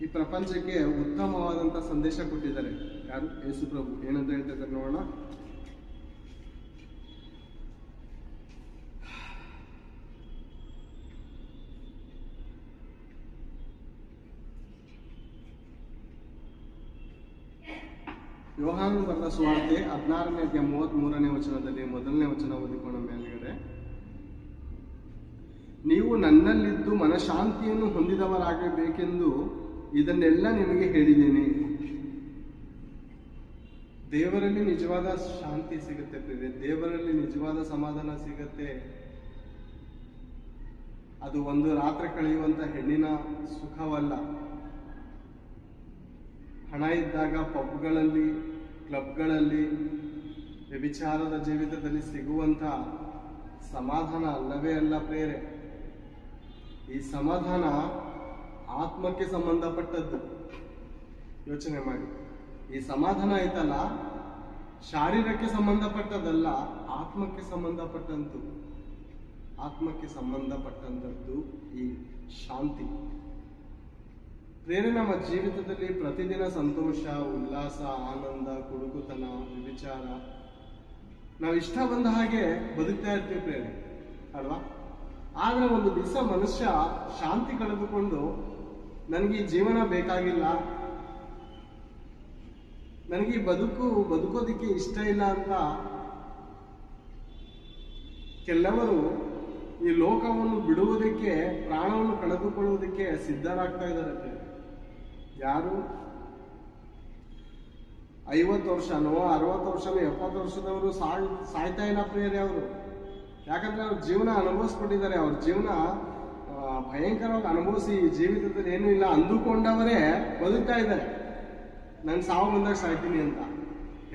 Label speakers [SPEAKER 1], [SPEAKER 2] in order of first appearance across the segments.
[SPEAKER 1] ಈ ಪ್ರಪಂಚಕ್ಕೆ ಉತ್ತಮವಾದಂಥ ಸಂದೇಶ ಕೊಟ್ಟಿದ್ದಾರೆ. ಯಾರು? ಯೇಸು ಪ್ರಭು. ಏನಂತ ಹೇಳ್ತಿದ್ದಾರೆ ನೋಡೋಣ. ಯೋಹಾನನು ಬರೆದ ಸುವಾರ್ತೆ 16ನೇ ಅಧ್ಯಾಯ 33ನೇ ವಚನದಲ್ಲಿ ಮೊದಲನೇ ವಚನ ಓದಿಕೊಂಡ ಮೇಲ್ಗಡೆ, ನೀವು ನನ್ನಲ್ಲಿದ್ದು ಮನಃಶಾಂತಿಯನ್ನು ಹೊಂದಿದವರಾಗಬೇಕೆಂದು ಇದನ್ನೆಲ್ಲ ನಿಮಗೆ ಹೇಳಿದ್ದೇನೆ. ದೇವರಲ್ಲಿ ನಿಜವಾದ ಶಾಂತಿ ಸಿಗುತ್ತೆ ಪ್ರಿಯರೇ, ದೇವರಲ್ಲಿ ನಿಜವಾದ ಸಮಾಧಾನ ಸಿಗುತ್ತೆ. ಅದು ಒಂದು ರಾತ್ರಿ ಕಳೆಯುವಂತ ಹೆಣ್ಣಿನ ಸುಖವಲ್ಲ. ಹಣ ಇದ್ದಾಗ ಪಬ್ಗಳಲ್ಲಿ, ಕ್ಲಬ್ಗಳಲ್ಲಿ, ವ್ಯಭಿಚಾರದ ಜೀವಿತದಲ್ಲಿ ಸಿಗುವಂತ ಸಮಾಧಾನ ಅಲ್ಲವೇ ಅಲ್ಲ ಪ್ರೇರೆ. ಈ ಸಮಾಧಾನ ಆತ್ಮಕ್ಕೆ ಸಂಬಂಧಪಟ್ಟದ್ದು. ಯೋಚನೆ ಮಾಡಿ, ಈ ಸಮಾಧಾನ ಐತಲ್ಲ, ಶಾರೀರಕ್ಕೆ ಸಂಬಂಧಪಟ್ಟದಲ್ಲ, ಆತ್ಮಕ್ಕೆ ಸಂಬಂಧಪಟ್ಟಂತು. ಆತ್ಮಕ್ಕೆ ಸಂಬಂಧಪಟ್ಟಂಥದ್ದು ಈ ಶಾಂತಿ. ಪ್ರೇರೆ ನಮ್ಮ ಜೀವಿತದಲ್ಲಿ ಪ್ರತಿದಿನ ಸಂತೋಷ, ಉಲ್ಲಾಸ, ಆನಂದ, ಕುಡುಕುತನ, ವಿಚಾರ, ನಾವು ಇಷ್ಟ ಬಂದ ಹಾಗೆ ಬದುಕ್ತಾ ಇರ್ತೀವಿ ಪ್ರೇರೆ, ಅಲ್ವಾ? ಆದ್ರೆ ಒಂದು ದಿವಸ ಮನುಷ್ಯ ಶಾಂತಿ ಕಳೆದುಕೊಂಡು ನನಗೆ ಈ ಜೀವನ ಬೇಕಾಗಿಲ್ಲ, ನನಗೆ ಈ ಬದುಕೋದಿಕ್ಕೆ ಇಷ್ಟ ಇಲ್ಲ ಅಂತ ಕೆಲವರು ಈ ಲೋಕವನ್ನು ಬಿಡುವುದಕ್ಕೆ, ಪ್ರಾಣವನ್ನು ಕಳೆದುಕೊಳ್ಳುವುದಕ್ಕೆ ಸಿದ್ಧರಾಗ್ತಾ ಇದ್ದಾರೆ. ಯಾರು? 50 ವರ್ಷನೋ 60 ವರ್ಷನೋ 70 ವರ್ಷದವರು ಸಾಯ್ತಾ ಇಲ್ಲ ಪ್ರಿಯರೇ ಅವರು. ಯಾಕಂದ್ರೆ ಅವ್ರ ಜೀವನ ಅನುಭವಿಸ್ಬಿಟ್ಟಿದ್ದಾರೆ. ಅವ್ರ ಜೀವನ ಭಯಂಕರವಾಗಿ ಅನುಭವಿಸಿ ಜೀವಿತದಲ್ಲಿ ಏನೂ ಇಲ್ಲ ಅಂದುಕೊಂಡವರೇ ಬದುಕ್ತಾ ಇದ್ದಾರೆ. ನಾನು ಸಾವು ಬಂದಾಗ ಸಾಯ್ತೀನಿ ಅಂತ.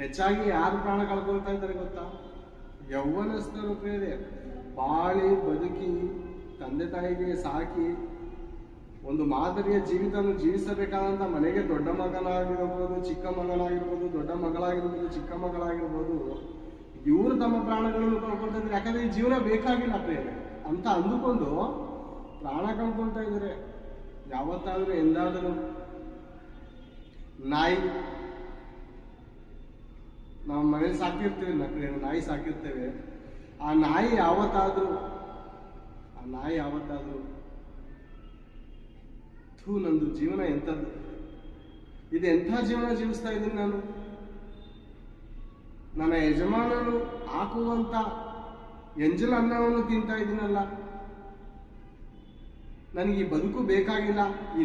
[SPEAKER 1] ಹೆಚ್ಚಾಗಿ ಯಾರು ಪ್ರಾಣ ಕಳ್ಕೊಳ್ತಾ ಇದ್ದಾರೆ ಗೊತ್ತಾ? ಯೌವನಸ್ಥರು ಪ್ರಿಯರೇ. ಬಾಳಿ ಬದುಕಿ ತಂದೆ ತಾಯಿಗೆ ಸಾಕಿ ಒಂದು ಮಾದರಿಯ ಜೀವಿತವನ್ನು ಜೀವಿಸಬೇಕಾದಂತ ಮನೆಗೆ ದೊಡ್ಡ ಮಗನಾಗಿರ್ಬೋದು, ಚಿಕ್ಕ ಮಗನಾಗಿರ್ಬೋದು, ದೊಡ್ಡ ಮಗಳಾಗಿರ್ಬೋದು, ಚಿಕ್ಕ ಮಗಳಾಗಿರ್ಬೋದು, ಇವರು ತಮ್ಮ ಪ್ರಾಣಗಳನ್ನು ಕಳ್ಕೊಳ್ತಾ ಇದ್ದಾರೆ. ಯಾಕಂದ್ರೆ ಈ ಜೀವನ ಬೇಕಾಗಿಲ್ಲ ಪ್ರೇರೆ ಅಂತ ಅಂದುಕೊಂಡು ಪ್ರಾಣ ಕಳ್ಕೊಳ್ತಾ ಇದ್ದಾರೆ. ಯಾವತ್ತಾದ್ರೂ ಎಂದಾದರೂ ನಾಯಿ, ನಾವು ಮನೇಲಿ ಸಾಕಿರ್ತೀವಿ ಪ್ರೇರೆ, ನಾಯಿ ಸಾಕಿರ್ತೇವೆ. ಆ ನಾಯಿ ಯಾವತ್ತಾದ್ರೂ ನಂದು ಜೀವನ ಎಂಥದ್ದು, ಇದು ಎಂಥ ಜೀವನ ಜೀವಿಸ್ತಾ ಇದ್ದೀನಿ ನಾನು, ನನ್ನ ಯಜಮಾನನು ಹಾಕುವಂತ ಎಂಜಲ ಅನ್ನವನ್ನು ತಿಂತಾ ಇದ್ದೀನಲ್ಲ, ನನಗೆ ಈ ಬದುಕು ಬೇಕಾಗಿಲ್ಲ, ಈ